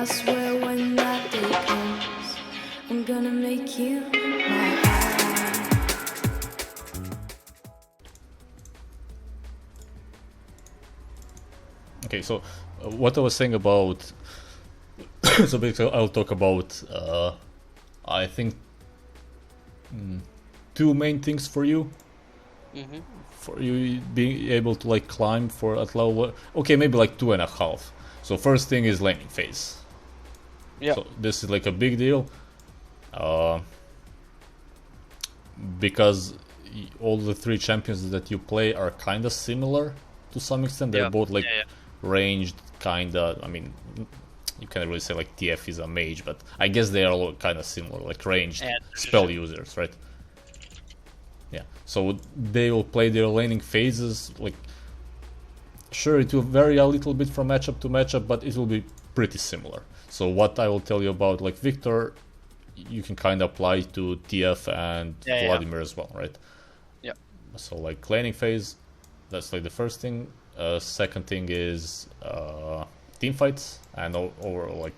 swear when that day comes, I'm gonna make you my ally. Okay, so what I was saying about so basically I'll talk about I think two main things for you. For you being able to like climb for at level, okay, maybe like 2.5. So first thing is laning phase. Yeah. So this is like a big deal, because all the three champions that you play are kind of similar to some extent. They're both like ranged, kind of. I mean, you can't really say like TF is a mage, but I guess they are all kind of similar, like ranged spell users, right? Yeah. So they will play their laning phases. Like, sure, it will vary a little bit from matchup to matchup, but it will be pretty similar. So what I will tell you about like Viktor, you can kind of apply to TF and Vladimir as well, right? Yeah. So like laning phase, that's like the first thing. Second thing is team fights and over like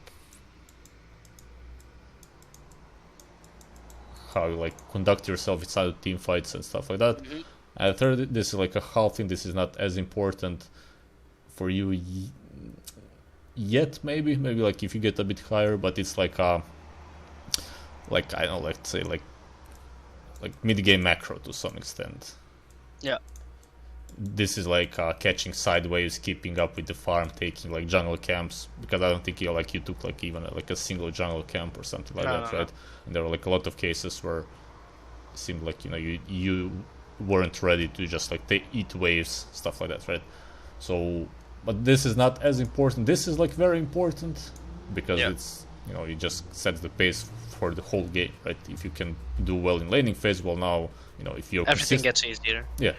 how you like conduct yourself inside of team fights and stuff like that. And third, this is like a half thing. This is not as important for you yet. Maybe like if you get a bit higher, but it's like I don't know, let's say like mid game macro to some extent. Yeah. This is like catching sideways, keeping up with the farm, taking like jungle camps, because I don't think you took like even like a single jungle camp or something like that, right? And there were like a lot of cases where it seemed like you weren't ready to just like eat waves, stuff like that, right? So, but this is not as important. This is like very important because it's it just sets the pace for the whole game, right? If you can do well in laning phase, well now if you're everything gets easier. Yeah.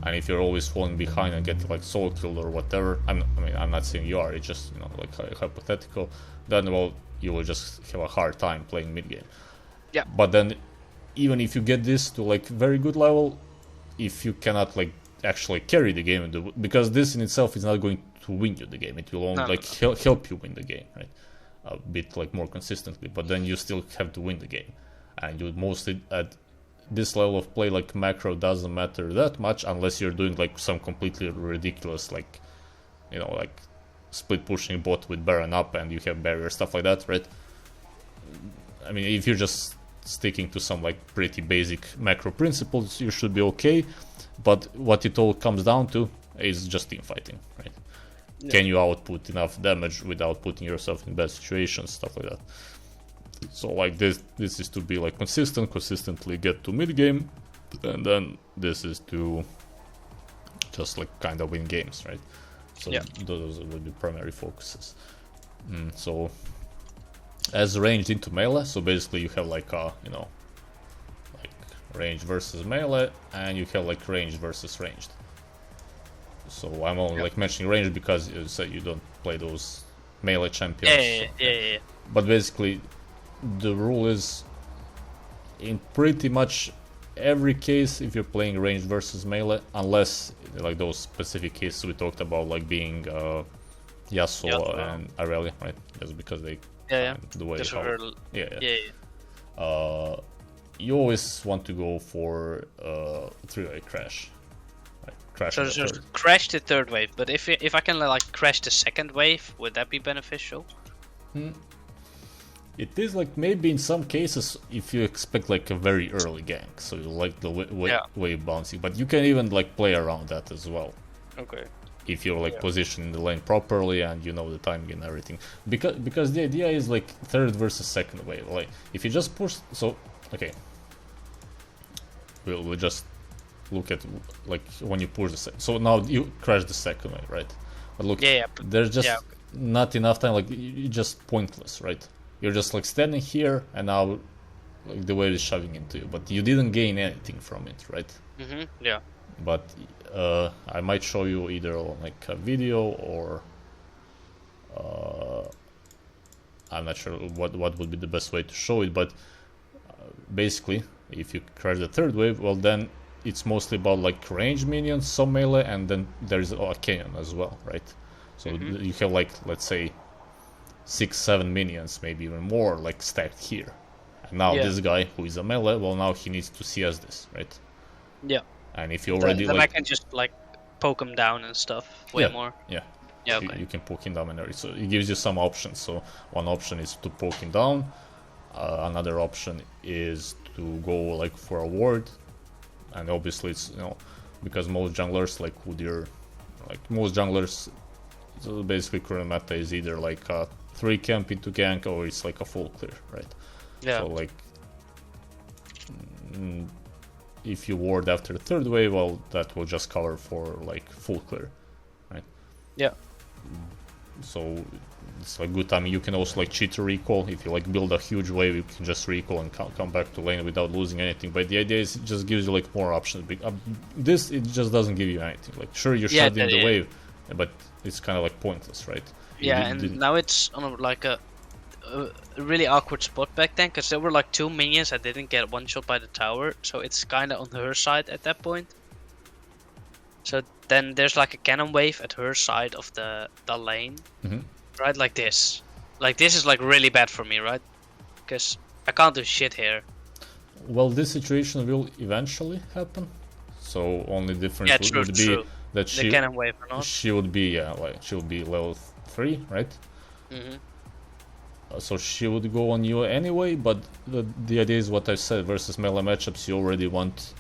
And if you're always falling behind and get like solo killed or whatever, I'm not saying you are. It's just like hypothetical. Then well, you will just have a hard time playing mid game. Yeah. But then, even if you get this to like very good level, if you cannot like actually carry the game, because this in itself is not going to win you the game. It will only help you win the game, right? A bit like more consistently. But then you still have to win the game, and you mostly at this level of play, like macro doesn't matter that much unless you're doing like some completely ridiculous, like like split pushing bot with Baron up and you have barrier, stuff like that, right? I mean, if you're just sticking to some like pretty basic macro principles, you should be okay. But what it all comes down to is just team fighting, right? Yeah. Can you output enough damage without putting yourself in bad situations, stuff like that. So like this is to be like consistently get to mid game, and then this is to just like kind of win games, right? So those will be primary focuses. So as ranged into melee, so basically you have like like range versus melee, and you have like ranged versus ranged. So I'm only like mentioning range because you said you don't play those melee champions. Yeah. But basically, the rule is in pretty much every case if you're playing ranged versus melee, unless like those specific cases we talked about, like being Yasuo and Aurelia, right? Just because they the way you always want to go for three-way crash. So just crash the third wave, but if I can like crash the second wave, would that be beneficial? It is like maybe in some cases if you expect like a very early gank, so you like the wave bouncing, but you can even like play around that as well. Okay. If you're like positioned in the lane properly and you know the timing and everything, because the idea is like third versus second wave. Like if you just push, so okay, we'll just look at like when you push so now you crash the second wave, right? But look, there's just not enough time. Like it's just pointless, right? You're just like standing here, and now like the wave is shoving into you, but you didn't gain anything from it, right? Yeah. But I might show you either on like a video or I'm not sure what would be the best way to show it. But basically, if you crash the third wave, well then it's mostly about like ranged minions, some melee, and then there's a canyon as well, right? So you have like, let's say 6-7 minions, maybe even more, like stacked here. And now this guy who is a melee, well, now he needs to CS this, right? Yeah. And if you already then like, I can just like poke him down and stuff way more. Yeah. Yeah, okay. You can poke him down and everything. So it gives you some options. So one option is to poke him down. Another option is to go like for a ward. And obviously it's, because most junglers most junglers, so basically current meta is either like a 3 camp into gank or it's like a full clear, right? Yeah. So like if you ward after the third wave, well, that will just cover for like full clear, right? Yeah. So it's like good timing. You can also like cheat to recall. If you like build a huge wave, you can just recall and come back to lane without losing anything. But the idea is it just gives you like more options. This, it just doesn't give you anything. Like sure, you're shut in the wave, but it's kind of like pointless, right? Yeah, and now it's on like a really awkward spot back then, because there were like 2 minions that didn't get one shot by the tower, so it's kind of on her side at that point. So then there's like a cannon wave at her side of the lane, right? Like this. Like this is like really bad for me, right? Because I can't do shit here. Well, this situation will eventually happen. So only difference would be that the cannon wave or not. She would be she would be level 3, right? So she would go on you anyway, but the idea is what I said, versus melee matchups you already want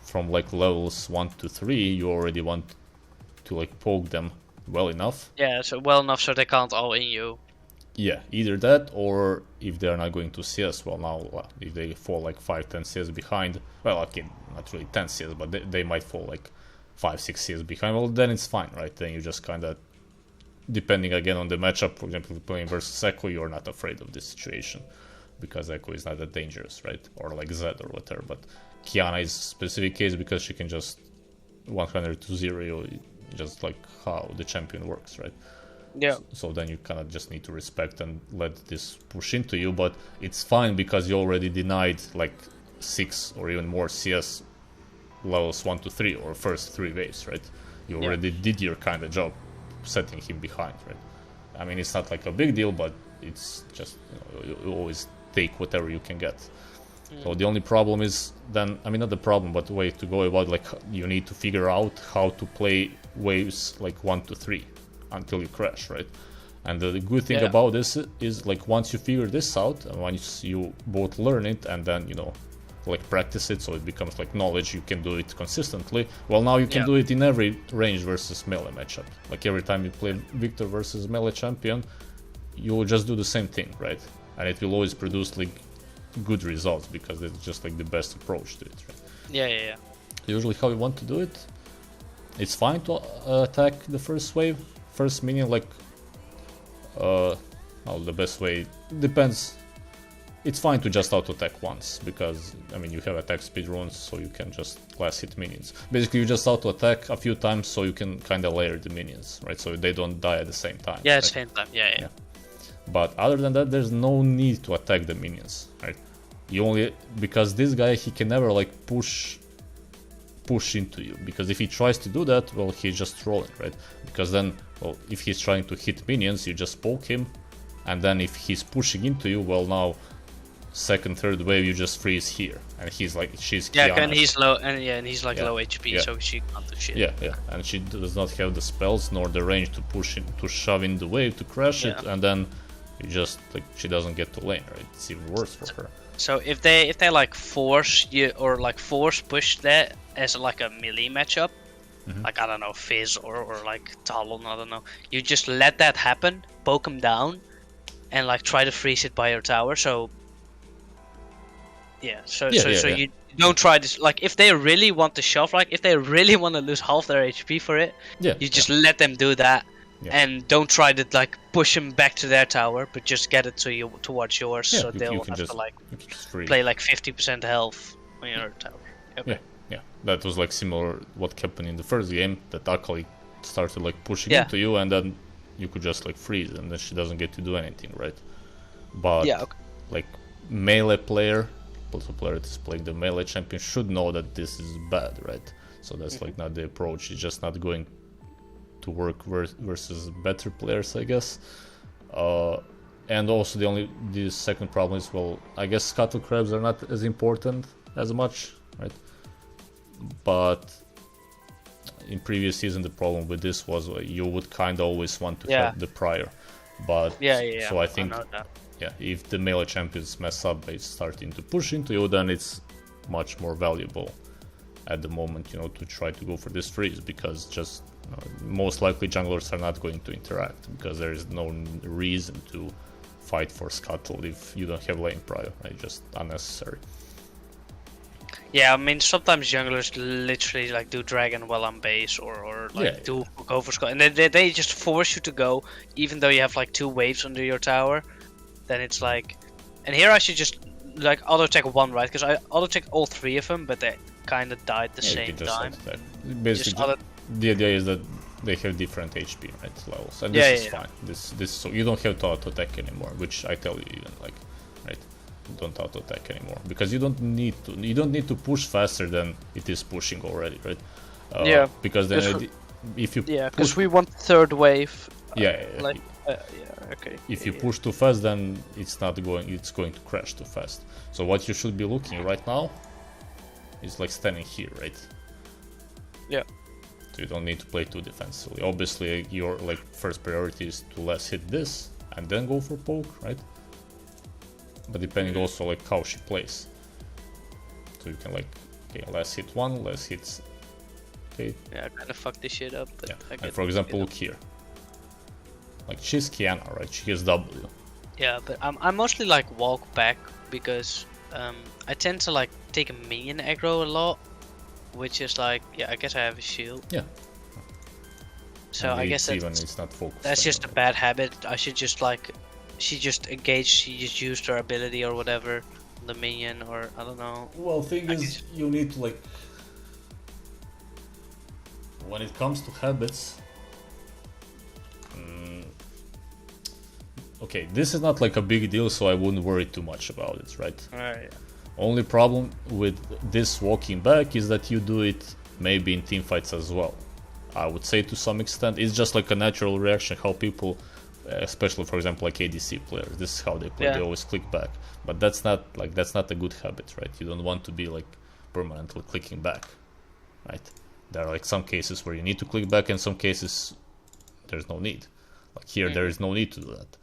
from like levels 1 to 3, you already want to like poke them well enough. Yeah, so well enough so they can't all in you. Yeah, either that, or if they're not going to CS, well now if they fall like 5-10 CS behind, well okay, not really 10 CS, but they might fall like 5-6 CS behind, well then it's fine, right? Then you just kind of, depending again on the matchup, for example, if you're playing versus Echo, you're not afraid of this situation, because Echo is not that dangerous, right? Or like Zed or whatever, but Kiana is a specific case because she can just 100 to 0, just like how the champion works, right? Yeah. So then you kind of just need to respect and let this push into you, but it's fine because you already denied like 6 or even more CS levels 1 to 3 or first 3 waves, right? You already did your kind of job setting him behind, right? I mean, it's not like a big deal, but it's just, you always take whatever you can get. So the only problem is then, I mean, not the problem, but the way to go about, like, you need to figure out how to play waves like 1 to 3 until you crash, right? And the good thing about this is, like, once you figure this out, and once you both learn it and then, like practice it, so it becomes like knowledge, you can do it consistently. Well, now you can do it in every range versus melee matchup. Like every time you play Viktor versus melee champion, you will just do the same thing, right? And it will always produce like good results because it's just like the best approach to it, right? Yeah. Usually how you want to do it, it's fine to attack the first wave, first minion, like the best way depends. It's fine to just auto-attack once, because, I mean, you have attack speed runes, so you can just class hit minions. Basically, you just auto-attack a few times so you can kind of layer the minions, right? So they don't die at the same time. Yeah, right? at the same time, yeah. But other than that, there's no need to attack the minions, right? You only, because this guy, he can never, like, push into you, because if he tries to do that, well, he's just trolling, right? Because then, well, if he's trying to hit minions, you just poke him, and then if he's pushing into you, well, now second, third wave, you just freeze here, and she's Kiana. And he's low, and he's like low HP, so she can't do shit. Yeah, and she does not have the spells nor the range to push in, to shove in the wave to crash it, and then you just like she doesn't get to lane, right? It's even worse for her. So if they like force you or like force push that as like a melee matchup, like I don't know, Fizz or like Talon, I don't know, you just let that happen, poke him down, and like try to freeze it by your tower. So you don't try this. Like if they really want to shove, like if they really want to lose half their HP for it, you just let them do that, and don't try to like push them back to their tower, but just get it to you towards yours, so they'll have to like play like 50% health on your tower. Okay. Yeah, that was like similar what happened in the first game, that Akali started like pushing into you, and then you could just like freeze, and then she doesn't get to do anything, right? But like melee player, also player that is playing the melee champion, should know that this is bad, right? So that's like not the approach. It's just not going to work versus better players, I guess. And also the second problem is, well, I guess scuttle crabs are not as important as much, right? But in previous season the problem with this was you would kind of always want to have the prior. But so I think if the melee champions mess up by starting to push into you, then it's much more valuable at the moment, you know, to try to go for this freeze, because just most likely junglers are not going to interact, because there is no reason to fight for scuttle if you don't have lane prior, right? Just unnecessary. Yeah, I mean, sometimes junglers literally like do dragon while on base, or like do go for scuttle, and they just force you to go, even though you have like 2 waves under your tower. Then it's like, and here I should just like auto attack one, right? Because I auto attack all 3 of them, but they kind of died the same time. Basically, the idea is that they have different HP, right, levels, and this is fine. This so you don't have to auto attack anymore, which I tell you, even like, right, don't auto attack anymore, because you don't need to push faster than it is pushing already, right? Because then if you because we want 3rd wave. Like okay. If you push too fast, then it's going to crash too fast. So what you should be looking right now is like standing here, right? Yeah. So you don't need to play too defensively. Obviously, your like first priority is to let's hit this and then go for poke, right? But depending also like how she plays. So you can like, okay, let's hit one, let's hit. Okay. Yeah, I kind of fucked this shit up. But and for example, look here. Like she's Kiana, right? She has W. Yeah, but I mostly like walk back because I tend to like take a minion aggro a lot, which is like, I guess I have a shield. Yeah. So I guess it's not focused. That's just a bad habit. I should just like, she just engaged, she just used her ability or whatever, the minion, or I don't know. Well, thing is, you need to like, when it comes to habits. Okay, this is not like a big deal, so I wouldn't worry too much about it, right? Alright. Only problem with this walking back is that you do it maybe in team fights as well. I would say to some extent, it's just like a natural reaction how people, especially for example like ADC players, this is how they play. They always click back, but that's not a good habit, right? You don't want to be like permanently clicking back, right? There are like some cases where you need to click back, and some cases there's no need. Like here, there is no need to do that.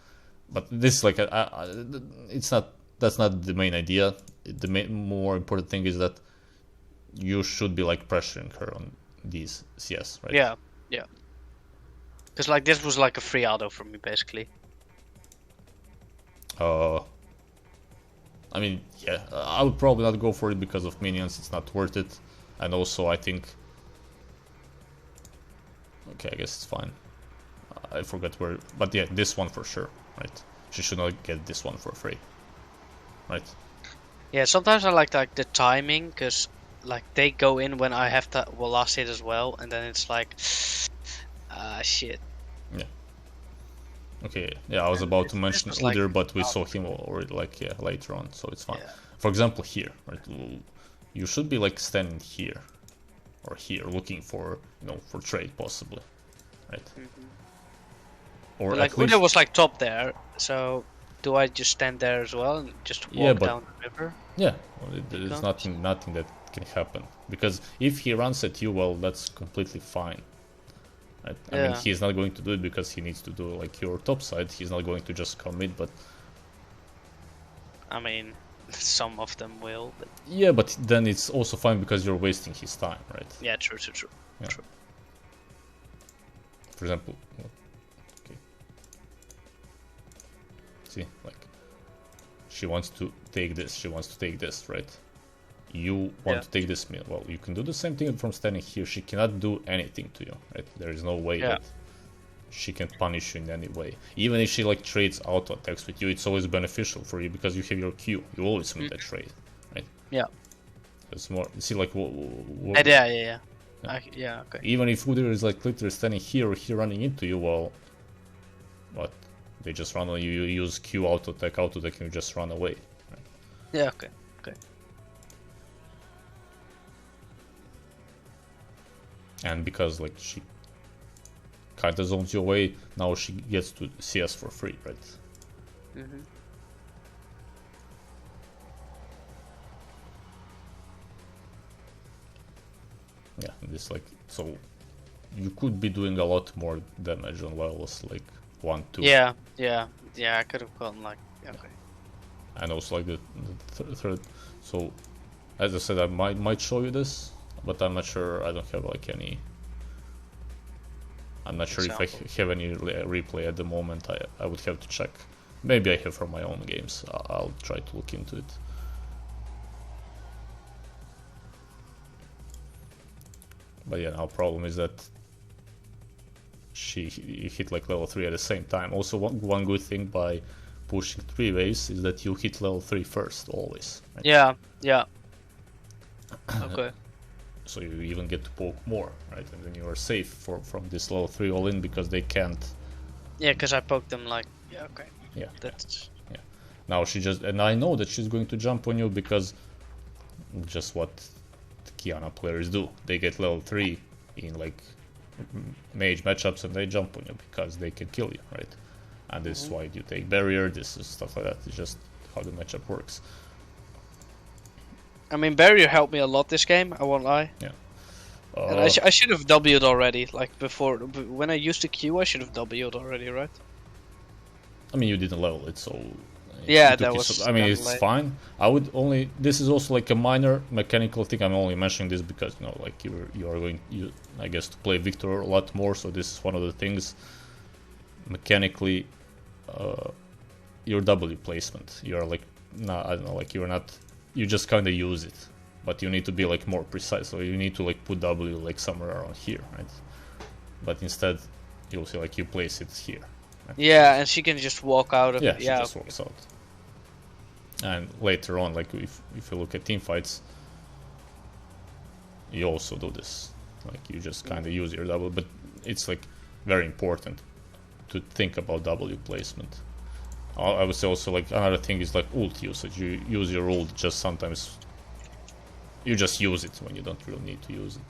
But this, like, it's not. That's not the main idea. The more important thing is that you should be like pressuring her on these CS, right? Yeah. Because like this was like a free auto for me, basically. I mean, I would probably not go for it because of minions. It's not worth it, and also I think. Okay, I guess it's fine. I forgot where, but yeah, this one for sure, right? She should not get this one for free, right? Yeah, sometimes I like the timing, because like they go in when I have that last hit as well, and then it's like, shit. Yeah. Okay. Yeah, I was about to mention Udyr, but we saw him already later on, so it's fine. Yeah. For example, here, right? You should be like standing here or here, looking for for trade possibly, right? Or but like Udyr was like top there, so do I just stand there as well and just walk down the river? Yeah, well, there's nothing that can happen, because if he runs at you, well, that's completely fine. Right? I mean, he's not going to do it because he needs to do like your top side. He's not going to just commit, but I mean, some of them will. But... yeah, but then it's also fine because you're wasting his time, right? Yeah, true. Yeah. True. For example, okay. See, like, she wants to take this, right? You want to take this, well, you can do the same thing from standing here. She cannot do anything to you, right? There is no way that she can punish you in any way. Even if she like trades auto attacks with you, it's always beneficial for you because you have your Q. You always win that trade, right? Yeah. It's more, see, like, yeah. Okay. Even if Udyr is like literally standing here or here running into you, well, what? They just run on you. You use Q auto attack, and you just run away. Right? Yeah. Okay. And because like she kind of zones you away. Now she gets to CS for free, right? Mm-hmm. Yeah, this like, so you could be doing a lot more damage on levels like 1, 2. Yeah, I could have gotten like okay. And also like the third. So as I said, I might show you this, but I'm not sure. I don't have like any. I'm not sure if I have any replay at the moment. I would have to check. Maybe I have from my own games. I'll try to look into it. But yeah, our problem is that she hit like level 3 at the same time. Also, one good thing by pushing 3 waves is that you hit level 3 first, always. Right? Yeah. Okay. So you even get to poke more, right? And then you are safe from this level 3 all in because they can't. Yeah, because I poked them like, yeah, okay. Yeah. That's... Yeah. Now she just, and I know that she's going to jump on you because just what Qiyana players do. They get level 3 in like mage matchups and they jump on you because they can kill you, right? And this is why you take barrier, this is stuff like that. It's just how the matchup works. I mean, barrier helped me a lot this game, I won't lie. Yeah. And I should have W'd already, like before. When I used the Q, I should have W'd already, right? I mean, you didn't level it, so yeah, it that was. I mean, it's late. fine. I would only. This is also like a minor mechanical thing. I'm only mentioning this because you know, like you are going, I guess, to play Viktor a lot more. So this is one of the things. Mechanically, your W placement. You are like, I don't know, like you're not. You just kind of use it, but you need to be like more precise. So you need to like put W like somewhere around here, right? But instead, you'll see like you place it here. Right? Yeah, and she can just walk out of Yeah, it. she just walks out. And later on, like if you look at team fights, you also do this. Like you just kind of use your W, but it's like very important to think about W placement. I would say also like another thing is like ult usage. You use your ult just sometimes. You just use it when you don't really need to use it.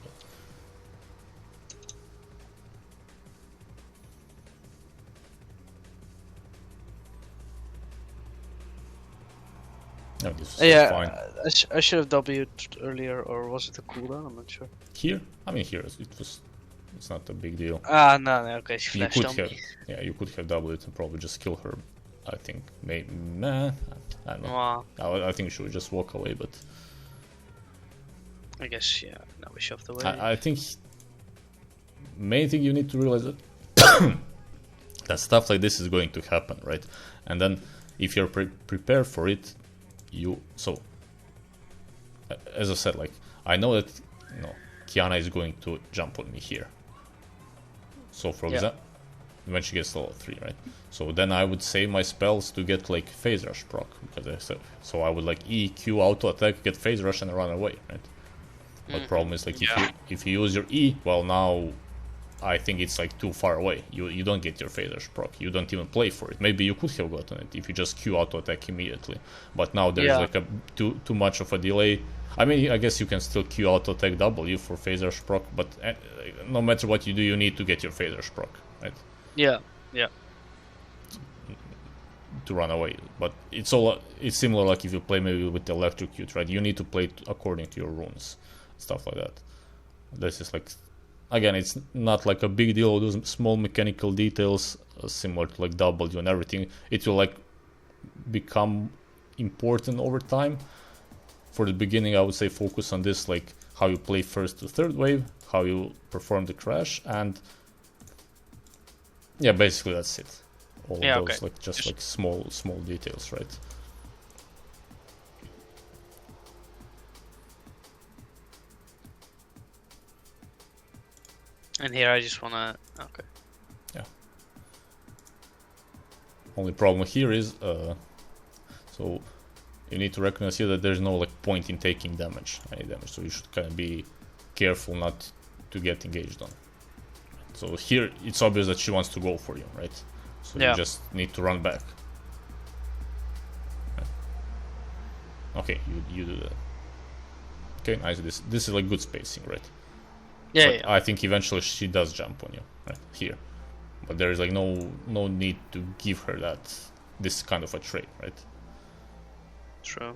No, this is fine. I should have W'd earlier, or was it a cooldown? I'm not sure. Here, I mean here it was. It's not a big deal. No, okay, she You flashed could on have, me. yeah, you could have doubled it and probably just kill her. I think maybe, nah, I don't know. Wow. I think she would just walk away, but I guess, yeah, now we shoved away. I think main thing you need to realize that that stuff like this is going to happen, right? And then if you're prepared for it, so as I said, like I know that Qiyana is going to jump on me here. So for example, when she gets level 3, right? So then I would save my spells to get like phase rush proc, because I said so I would like E, Q, auto attack, get phase rush and run away, right? But problem is like if you use your E, well now I think it's like too far away. You don't get your phase rush proc. You don't even play for it. Maybe you could have gotten it if you just Q auto attack immediately. But now there's like a too much of a delay. I mean, I guess you can still Q auto attack W for phase rush proc, but no matter what you do, you need to get your phase rush proc, right? Yeah. To run away. But it's similar like if you play maybe with electrocute, right? You need to play according to your runes, stuff like that. This is like, again, it's not like a big deal. Those small mechanical details, similar to like W and everything, it will like become important over time. For the beginning, I would say focus on this, like how you play first to third wave, how you perform the crash, and yeah, basically that's it. All of those like just like small details, right? And here I just wanna Yeah. Only problem here is so you need to recognize here that there's no like point in taking any damage, so you should kind of be careful not to get engaged on. So here it's obvious that she wants to go for you, right? So you just need to run back. Right. Okay, you do that. Okay, nice. This is like good spacing, right? Yeah. I think eventually she does jump on you, right here. but there is like no need to give her this kind of a trait, right? True.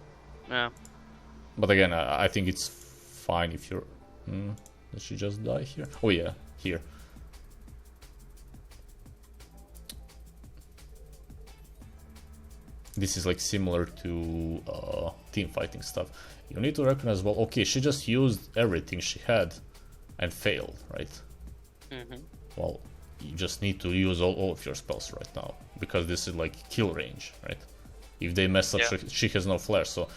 Yeah. But again, I think it's fine if you're. Did she just die here? Oh yeah, here. This is like similar to team fighting stuff. You need to recognize, well, okay, she just used everything she had and failed, right? Well, you just need to use all of your spells right now, because this is like kill range, right? If they mess up, she has no flash, so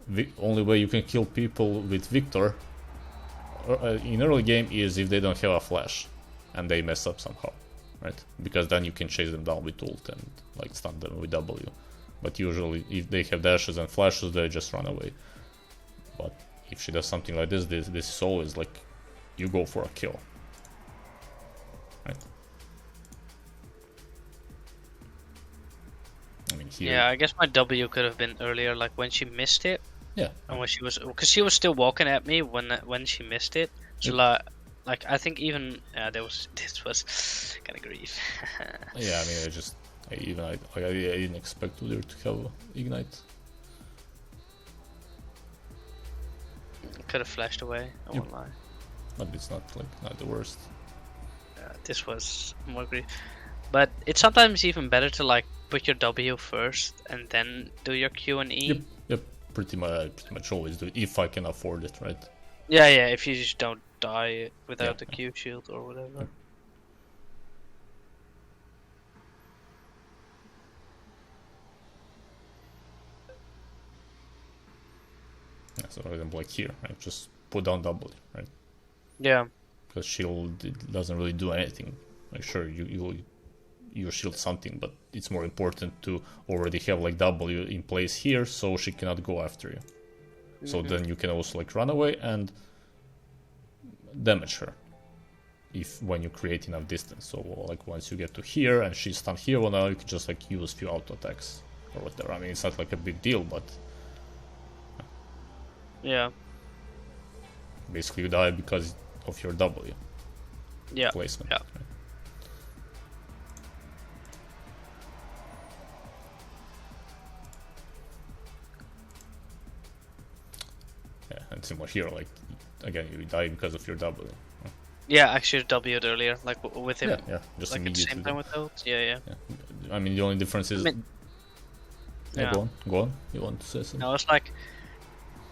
the only way you can kill people with Viktor in early game is if they don't have a flash and they mess up somehow, right? Because then you can chase them down with ult and like stun them with W. But usually if they have dashes and flashes, they just run away. But if she does something like this is always like you go for a kill, right? I mean, here, Yeah, I guess my W could have been earlier, like when she missed it. yeah, And when she was, because she was still walking at me when she missed it. So like I think even this was kind of grief. yeah. I mean, I didn't expect Udyr to have ignite. Could have flashed away. I won't lie. But it's not the worst. This was more grief. But it's sometimes even better to like put your W first and then do your Q and E. Yep. Pretty much always do it if I can afford it, right? Yeah, if you just don't die without the Q shield or whatever. Yeah, so for example, like here, right? Just put down W, right? Yeah. Because shield doesn't really do anything. Like sure, you shield something, but it's more important to already have like W in place here, so she cannot go after you. So then you can also like run away and damage her when you create enough distance. So like once you get to here and she's stunned here, well now you can just like use few auto attacks or whatever. I mean, it's not like a big deal, but Yeah. basically you die because of your W placement. Yeah. Right? Yeah, and similar here, like again you die because of your W. Yeah, actually W'd earlier, like with him. Yeah, just like at the immediately. same time with those. Yeah. I mean, the only difference is. Yeah. Go on. You want to say something? No, it's like,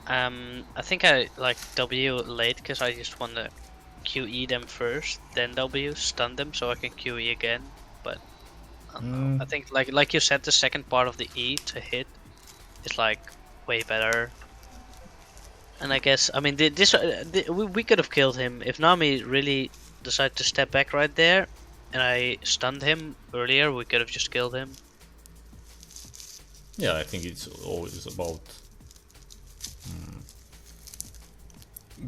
I think I like W late because I just want to QE them first, then W stun them so I can QE again. But I don't know. I think like you said, the second part of the E to hit is like way better. And I guess I mean we could have killed him if Nami really decided to step back right there, and I stunned him earlier. We could have just killed him. Yeah, I think it's always about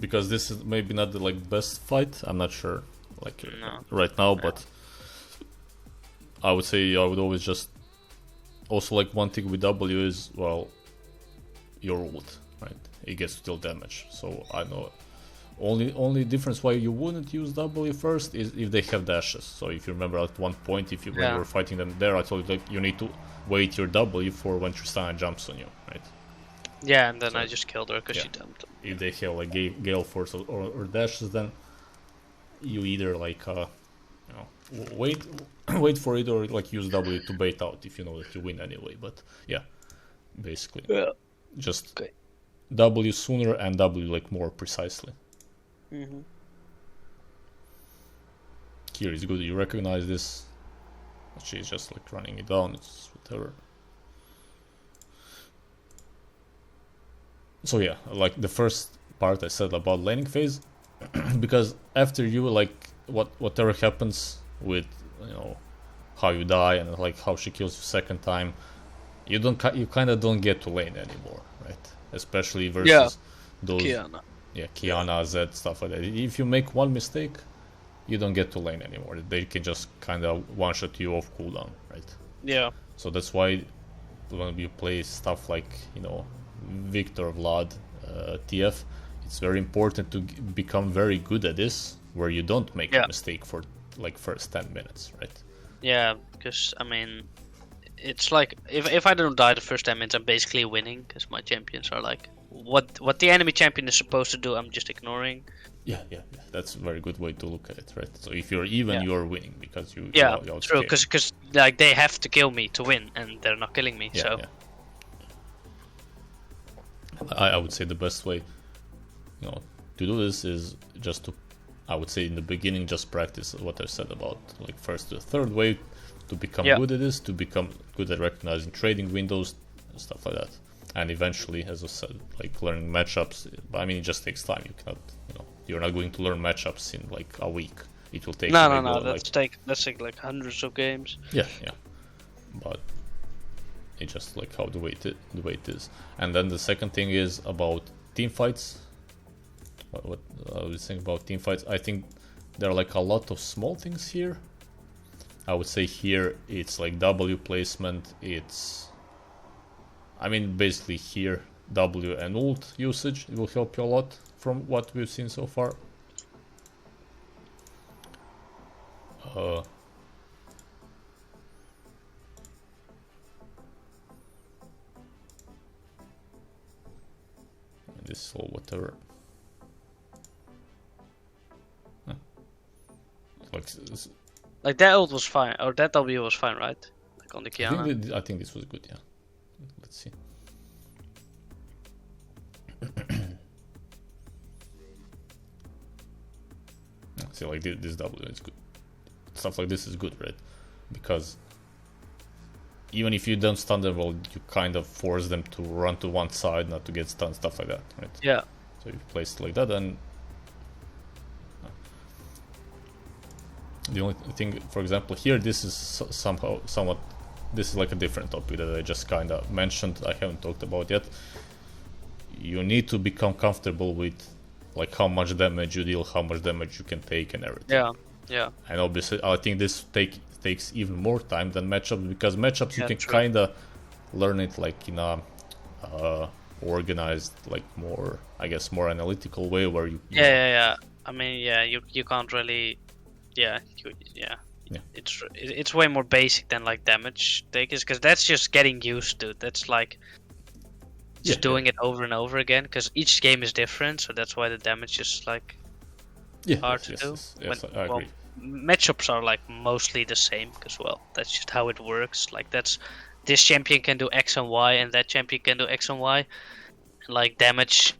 because this is maybe not the like best fight. I'm not sure like right now, but I would say I would always just also like one thing with W is well your ult, right? It gets to deal damage. So I know only difference why you wouldn't use W first is if they have dashes. So if you remember at one point, when you were fighting them there, I told you like you need to wait your W for when Tristana jumps on you, right? Yeah, and then I just killed her because she dumped him. If they have like Gale Force or dashes, then you either like wait for it or like use W to bait out if you know that you win anyway. But yeah, basically just W sooner and W like more precisely. Here is good. You recognize this. She's just like running it down. It's whatever. So yeah, like the first part I said about laning phase, because after you like whatever happens with how you die and like how she kills you second time, you kind of don't get to lane anymore, right? Especially versus those Kiana, Zed, stuff like that. If you make one mistake, you don't get to lane anymore. They can just kind of one shot you off cooldown, right? Yeah. So that's why when you play stuff like Viktor, Vlad, TF, it's very important to become very good at this, where you don't make a mistake for like first 10 minutes, right? Yeah, because I mean, it's like if I don't die the first 10 minutes, I'm basically winning because my champions are like what the enemy champion is supposed to do. I'm just ignoring. Yeah. That's a very good way to look at it, right? So if you're even, you're winning because you Yeah, you true. outscale. Because like they have to kill me to win, and they're not killing me. So I would say the best way, to do this is just to, I would say in the beginning, just practice what I said about like first to third wave, to become good at this, to become good at recognizing trading windows and stuff like that, and eventually, as I said, like learning matchups. I mean, it just takes time. You cannot, you're not going to learn matchups in like a week. It will take no. Let's take like hundreds of games. Yeah, but it's just like how the way it is. And then the second thing is about team fights. What I was saying about team fights, I think there are like a lot of small things here. I would say here it's like W placement. I mean, basically here W and ult usage will help you a lot from what we've seen so far. This is all whatever. Like that ult was fine, or that W was fine, right? Like on the Kiana. I think this was good. Yeah. Let's see. See, like this W is good. Stuff like this is good, right? Because even if you don't stun them, well, you kind of force them to run to one side, not to get stunned, stuff like that, right? Yeah. So you place it like that, and the only thing, for example, here, this is somewhat, this is like a different topic that I just kind of mentioned. I haven't talked about yet. You need to become comfortable with like how much damage you deal, how much damage you can take, and everything. Yeah. And obviously, I think this takes even more time than matchups, because matchups you can kind of learn it like in a organized, like more, I guess, more analytical way where you. Yeah. I mean, you can't really. Yeah. It's way more basic than like damage takers, because that's just getting used to. That's like just doing it over and over again, because each game is different, so that's why the damage is like hard to do. Yes, I agree. Matchups are like mostly the same, because that's just how it works. Like this champion can do X and Y, and that champion can do X and Y. And like damage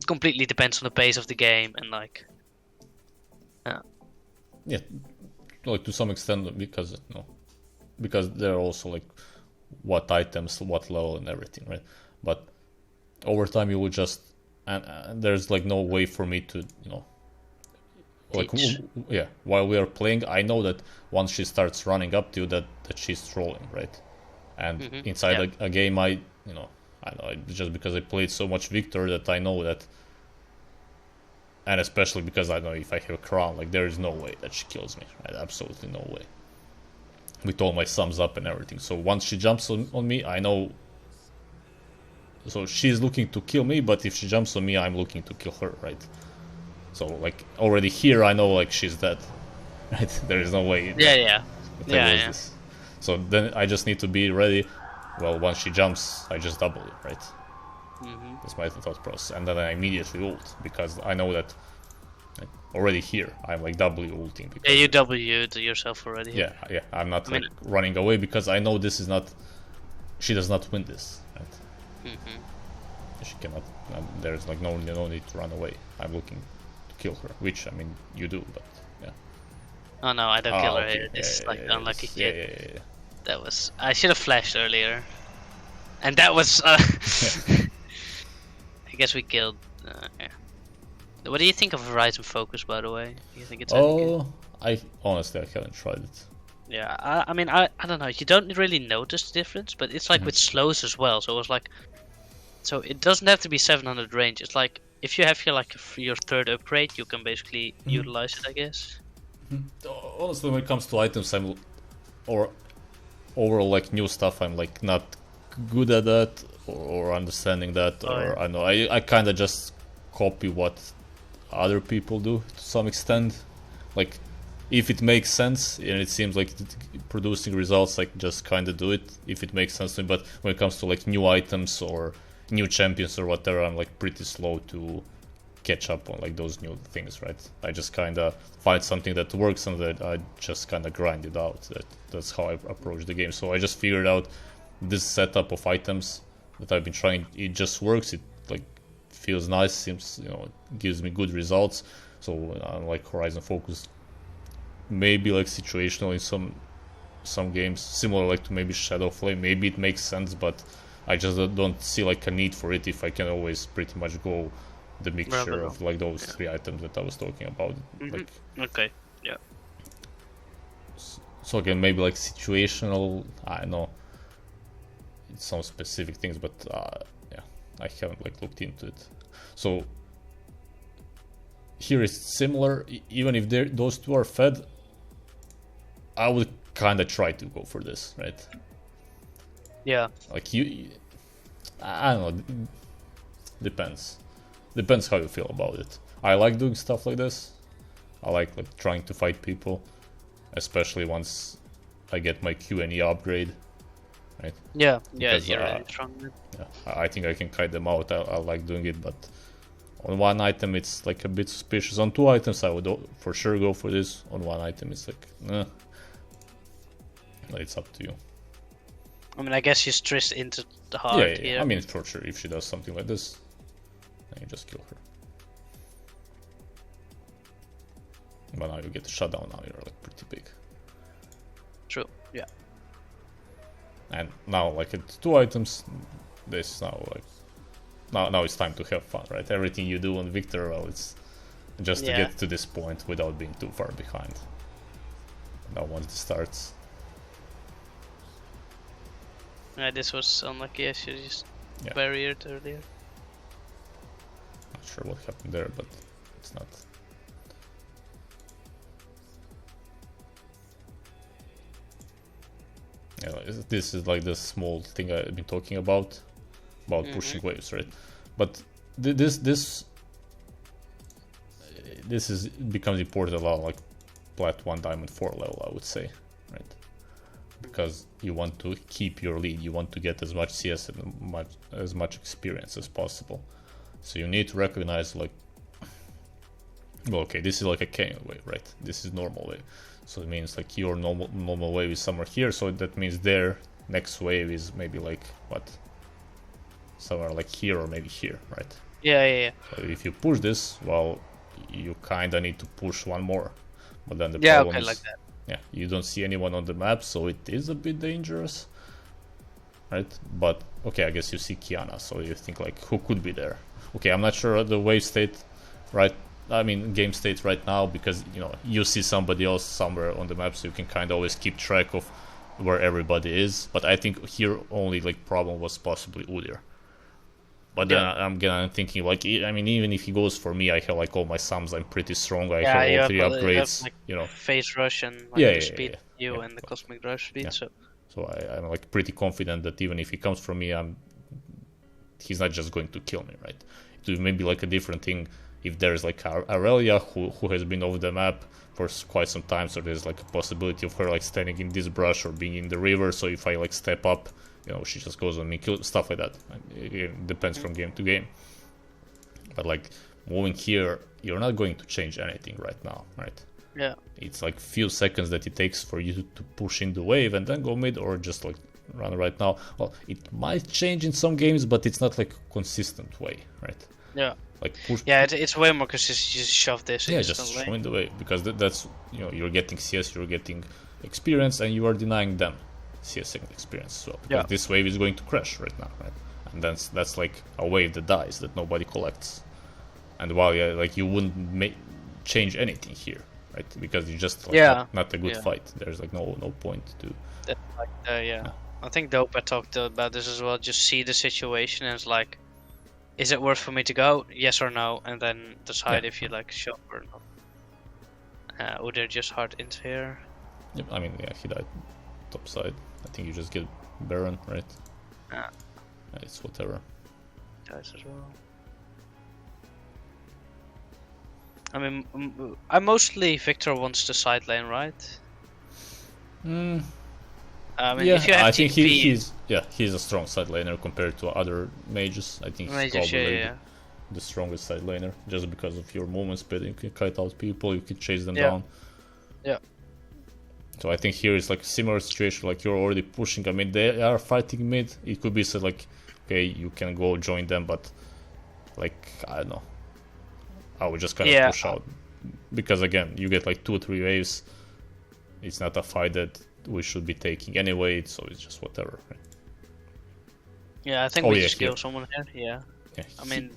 completely depends on the pace of the game, and like like to some extent, because they're also like what items, what level, and everything, right? But over time you will just and there's like no way for me to like while we are playing, I know that once she starts running up to you, that she's trolling, right? And inside a game, I know just because I played so much Viktor that I know that. And especially because I know if I have a crown, like there is no way that she kills me, right? Absolutely no way. With all my thumbs up and everything. So once she jumps on me, I know. So she's looking to kill me, but if she jumps on me, I'm looking to kill her, right? So like already here, I know like she's dead, right? There is no way. Yeah. This. So then I just need to be ready. Well, once she jumps, I just double it, right? That's my thought process, and then I immediately ult, because I know that already here I'm like W ulting. Yeah, you W'd yourself already. Yeah. I'm not running away, because I know this is not. She does not win this, right? She cannot. There's like no need to run away. I'm looking to kill her, which I mean you do, but yeah. Oh no, I don't kill her. Okay. It's like unlucky kid. Yeah. That was. I should have flashed earlier, and that was. I guess we killed. What do you think of Horizon Focus, by the way? Do you think it's any good? I honestly haven't tried it. Yeah, I mean, I don't know. You don't really notice the difference, but it's like with slows as well. So it was like, so it doesn't have to be 700 range. It's like if you have your third upgrade, you can basically utilize it, I guess. Honestly, when it comes to items, or overall like new stuff, I'm like not good at that or understanding that, or I know I kind of just copy what other people do to some extent. Like if it makes sense and it seems like producing results, like just kind of do it if it makes sense to me. But when it comes to like new items or new champions or whatever, I'm like pretty slow to catch up on like those new things, right? I just kind of find something that works and that I just kind of grind it out. That's how I approach the game. So I just figured out this setup of items that I've been trying. It just works. It like feels nice, seems, you know, it gives me good results. So I'm like Horizon focused, maybe like situational in some games, similar like to maybe Shadow Flame. Maybe it makes sense, but I just don't see like a need for it if I can always pretty much go the mixture of like those three items that I was talking about. Like, okay, yeah. So again, maybe like situational. I don't know, it's some specific things, but yeah, I haven't like looked into it. So here is similar. Even if those two are fed, I would kind of try to go for this, right? Yeah. Like I don't know. Depends how you feel about it. I like doing stuff like this. I like trying to fight people, especially once I get my Q&E upgrade, right? Yeah, Because, you're really strong. Yeah, I think I can kite them out. I like doing it, but on one item it's like a bit suspicious. On two items I would for sure go for this. On one item it's like, nah. It's up to you. I mean, I guess you stress into the heart. Yeah. I mean, for sure, if she does something like this, then you just kill her. But now you get a shutdown. Now you're like pretty big. True. Yeah. And now, like it's two items. This now like now it's time to have fun, right? Everything you do on Viktor, well, it's just to get to this point without being too far behind. Now once it starts. Yeah, this was unlucky. I should just barrier it earlier. Not sure what happened there, but it's not. Yeah, this is like the small thing I've been talking about pushing waves, right? But this becomes important a lot, like Plat 1 Diamond 4 level, I would say, right? Because you want to keep your lead, you want to get as much CS and as much experience as possible. So you need to recognize like, well, okay, this is like a canyon wave, right? This is normal wave. So it means like your normal wave is somewhere here, so that means their next wave is maybe like what? Somewhere like here or maybe here, right? Yeah. So if you push this, well, you kinda need to push one more. But then the problem is, like that. Yeah, you don't see anyone on the map, so it is a bit dangerous, right? But okay, I guess you see Kiana, so you think like, who could be there? Okay, I'm not sure the wave state, right? I mean, game state right now, because you know you see somebody else somewhere on the map, so you can kind of always keep track of where everybody is. But I think here only like problem was possibly Udyr. But then I'm thinking like, I mean, even if he goes for me, I have like all my sums. I'm pretty strong. I have all three upgrades. Like, you know, phase rush and like the speed and the cosmic rush speed. Yeah. So I'm like pretty confident that even if he comes for me, he's not just going to kill me, right? It may be like a different thing if there's like Aurelia who has been off the map for quite some time, so there's like a possibility of her like standing in this brush or being in the river. So if I like step up, you know, she just goes on me, kill stuff like that. It depends from game to game. But like moving here, you're not going to change anything right now, right? Yeah. It's like few seconds that it takes for you to push in the wave and then go mid, or just like run right now. Well, it might change in some games, but it's not like a consistent way, right? Yeah. Like push. Yeah, it's way more consistent. You just shove this. Yeah, just show in the way, because that's, you know, you're getting CS, you're getting experience, and you are denying them CS experience as well. Because this wave is going to crash right now, right? And that's like a wave that dies, that nobody collects. And while like you wouldn't change anything here, right? Because you just like not a good fight. There's like no point to. That's like I think Dopa talked about this as well. Just see the situation and it's like, is it worth for me to go? Yes or no, and then decide if you like shove or not. Or they're just hard into here. Yep, I mean, he died top side. I think you just get Baron, right? It's whatever. Dies as well. I mean, I mostly Victor wants the side lane, right? Mm, I mean, yeah, if you have I think TP, he's a strong side laner compared to other mages. I think he's major share, probably yeah, the strongest side laner just because of your movement speed. You can kite out people, you can chase them yeah, down. yeah, So I think here is like a similar situation. Like you're already pushing. I mean, they are fighting mid. It could be said like, okay, you can go join them, but like I don't know. I would just kind of yeah, push out because again, you get like 2 or 3 waves. It's not a fight that we should be taking anyway. So it's just whatever. Right? yeah. I think Oh we yeah, just here. kill someone here. Yeah, Yeah, I mean,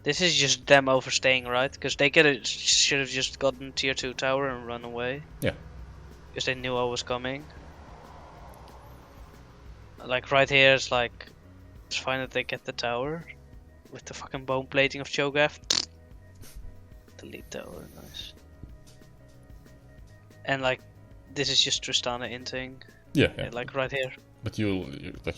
this is just them overstaying, right? Because they should have just gotten tier 2 tower and run away. yeah. Because they knew I was coming. Like right here, it's like it's fine that they get the tower with the fucking bone plating of Cho'Gath. Delete tower, nice. And like this is just Tristana inting. Yeah. Like right here. But you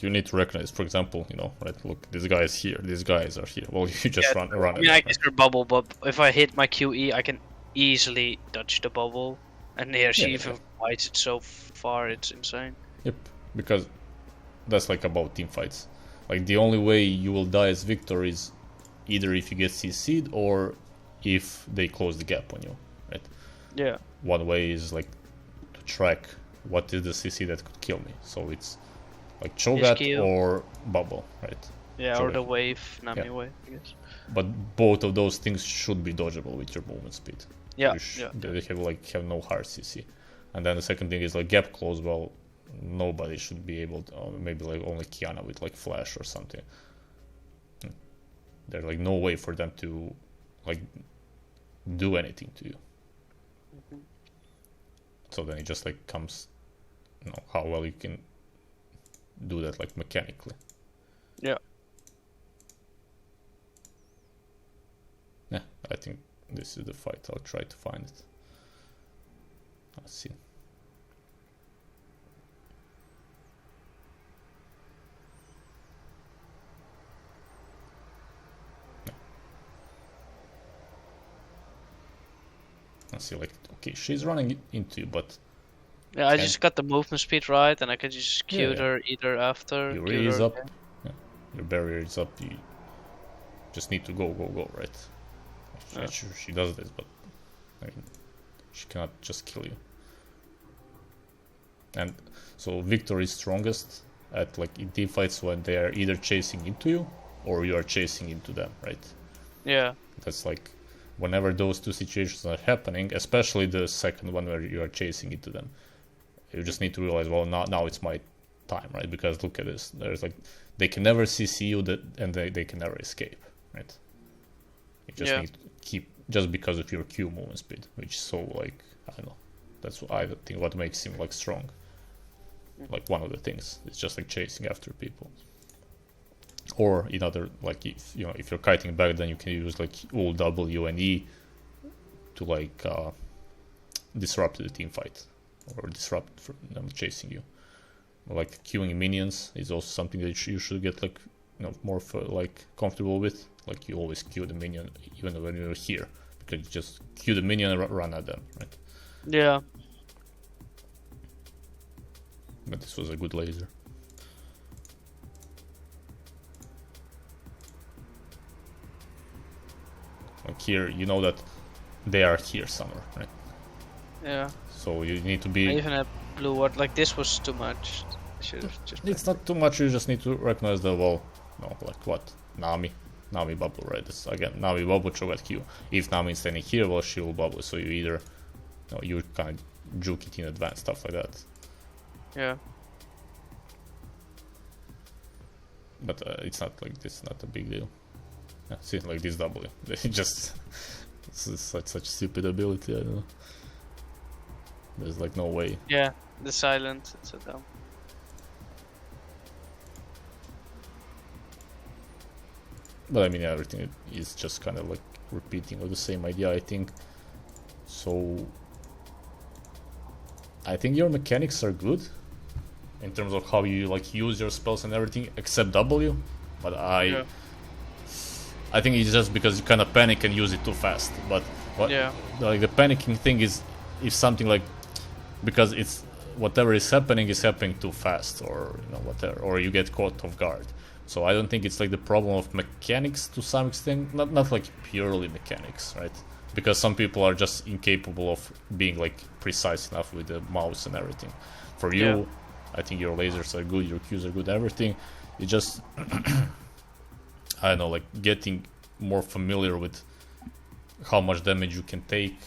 need to recognize, for example, right? Look, this guy is here. These guys are here. Well, you just run. I mean, I guess her bubble, but if I hit my QE, I can easily dodge the bubble. And here she even fights it so far, it's insane. Yep, because that's like about team fights. Like the only way you will die as Victor is either if you get CC'd or if they close the gap on you, right? Yeah. One way is like to track what is the CC that could kill me. So it's like Cho'Gath or bubble, right? Yeah, Cho'Gath. or the wave, Nami wave, I guess. But both of those things should be dodgeable with your movement speed. Yeah, They have no hard CC. And then the second thing is like gap close. Well, nobody should be able to, maybe like only Kiana with like flash or something. There's like no way for them to like do anything to you. So then it just like comes, how well you can do that like mechanically. Yeah. Yeah, I think this is the fight. I'll try to find it. Let's see. Let's see, like, okay, she's running into you, but yeah, I just got the movement speed right, and I can just Q her either after. Your E is up, your barrier is up. You just need to go, right? I'm not sure she does this, but I mean, she cannot just kill you. And so Victor is strongest at like in team fights when they are either chasing into you or you are chasing into them, right? Yeah. That's like whenever those two situations are happening, especially the second one where you are chasing into them, you just need to realize, well, now it's my time, right? Because look at this. There's like they can never CC you and they can never escape, right? You just need to keep just because of your Q movement speed, which is so like I don't know. That's what I think what makes him like strong. Like one of the things, it's just like chasing after people. Or in other like if you're kiting back, then you can use like ult W and E to like disrupt the team fight or disrupt them chasing you. Like queuing minions is also something that you should get like more like comfortable with. Like you always queue the minion even when you're here, because you just queue the minion and run at them, right? Yeah. But this was a good laser. Like here, you know that they are here somewhere, right? Yeah. So you need to be. I even had blue ward. Like this was too much. I should have just. It's not too much. You just need to recognize the well. No, like what? Nami bubble, right? This again, Nami bubble, Cho'Gath Q. If Nami is standing here, well, she will bubble. So you either, you kind of juke it in advance, stuff like that. Yeah. But it's not like this. Not a big deal. Yeah, see, like this W. They just it's such stupid ability. I don't know. There's like no way. Yeah. The silent. It's so dumb. But I mean, everything is just kind of like repeating of the same idea, I think. So I think your mechanics are good in terms of how you like use your spells and everything, except W. But I think it's just because you kind of panic and use it too fast. But like the panicking thing is if something like because it's whatever is happening too fast, or whatever, or you get caught off guard. So I don't think it's like the problem of mechanics to some extent, not like purely mechanics, right? Because some people are just incapable of being like precise enough with the mouse and everything. For you, I think your lasers are good, your cues are good, everything. It just I don't know, like getting more familiar with how much damage you can take,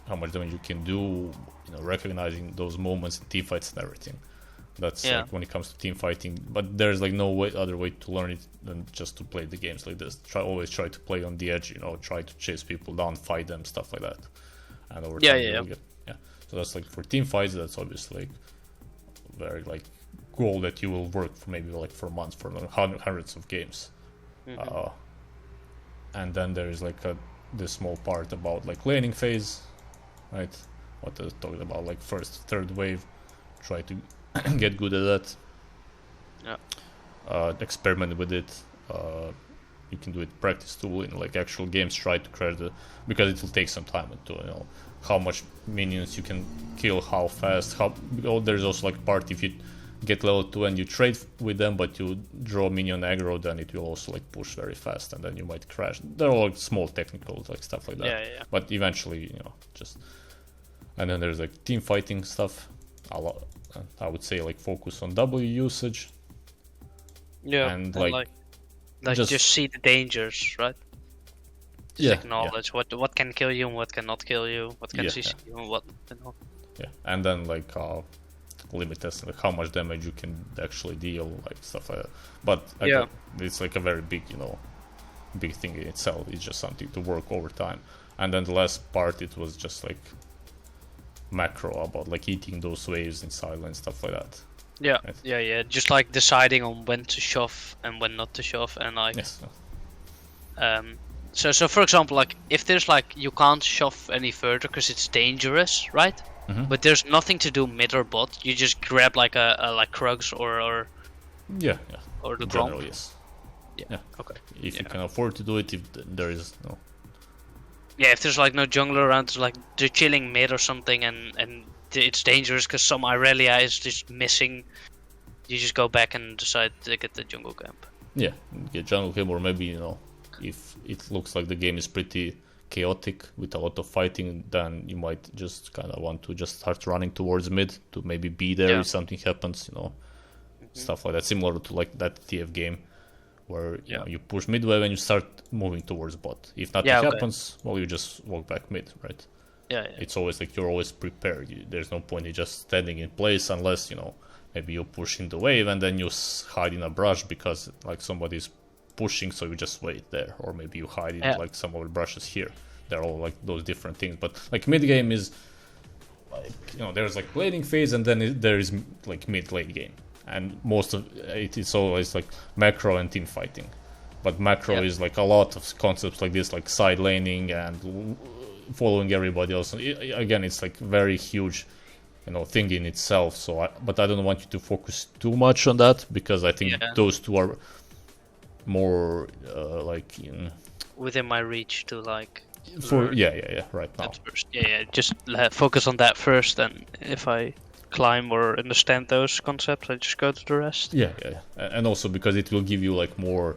how much damage you can do, recognizing those moments in team fights and everything. That's like when it comes to team fighting. But there's like no other way to learn it than just to play the games like this. Always try to play on the edge, try to chase people down, fight them, stuff like that. And over time, So that's like for team fights. That's obviously like very like goal that you will work for maybe like for months, for hundreds of games. And then there is like this small part about like laning phase, right? What I talked about, like first, third wave. Try to get good at that. Experiment with it. You can do it practice tool in like actual games. Try to create because it will take some time to how much minions you can kill, how fast. There's also like part if you get level 2 and you trade with them, but you draw minion aggro, then it will also like push very fast, and then you might crash. They're all like small technical like stuff like that. But eventually, just. And then there's like team fighting stuff. I would say like focus on W usage. And like just see the dangers, right? Just acknowledge what can kill you and what cannot kill you, what can CC you and what cannot. Yeah, and then like limit test, like how much damage you can actually deal, like stuff like that. But it's like a very big, big thing in itself. It's just something to work over time. And then the last part, it was just like macro about like eating those waves in silence, stuff like that. Right? Just like deciding on when to shove and when not to shove, and like so for example, like if there's like you can't shove any further because it's dangerous, right? But there's nothing to do mid or bot, you just grab like a like Krugs or or the Gromp. Okay, if you can afford to do it, if there is no if there's like no jungler around, it's like they're chilling mid or something, and it's dangerous because some Irelia is just missing, you just go back and decide to get the jungle camp. Get jungle camp, or maybe if it looks like the game is pretty chaotic with a lot of fighting, then you might just kind of want to just start running towards mid to maybe be there if something happens, stuff like that, similar to like that TF game where you push mid wave and you start moving towards bot. If nothing happens, well, you just walk back mid, right? It's always like you're always prepared. There's no point in just standing in place unless maybe you push in the wave and then you hide in a brush because like somebody's pushing, so you just wait there, or maybe you hide in like some of the brushes here. They're all like those different things. But like mid game is like there's like laning phase, and then there is like mid late game, and most of it is always like macro and team fighting. But macro is like a lot of concepts like this, like side laning and following everybody else. Again, it's like very huge thing in itself. So but I don't want you to focus too much on that, because I think those two are more like within my reach to like for right now. First. Just focus on that first, and if I climb or understand those concepts, I just go to the rest. And also because it will give you like more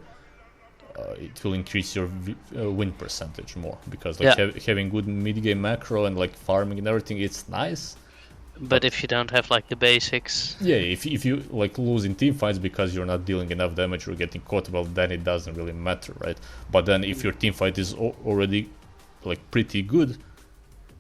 it will increase your win percentage more, because like having good mid game macro and like farming and everything, it's nice. But if you don't have like the basics, if you like lose in team fights because you're not dealing enough damage or getting caught, well, then it doesn't really matter, right? But then if your team fight is already like pretty good,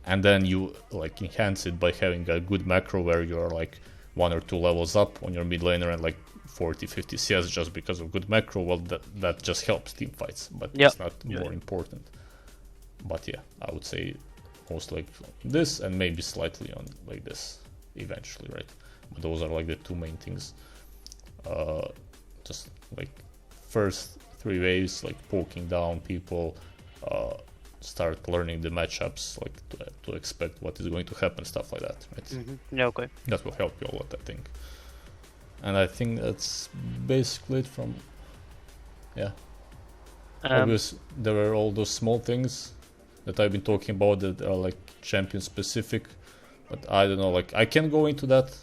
and then you like enhance it by having a good macro where you're like 1 or 2 levels up on your mid laner and like 40-50 CS just because of good macro, well, that just helps team fights, but it's not more important. But I would say most like this, and maybe slightly on like this eventually, right? But those are like the two main things. Just like first 3 waves, like poking down people, start learning the matchups, like to expect what is going to happen, stuff like that, right? That will help you a lot, I think. And I think that's basically it from Obviously, there are all those small things that I've been talking about that are like champion specific, but I don't know. Like I can go into that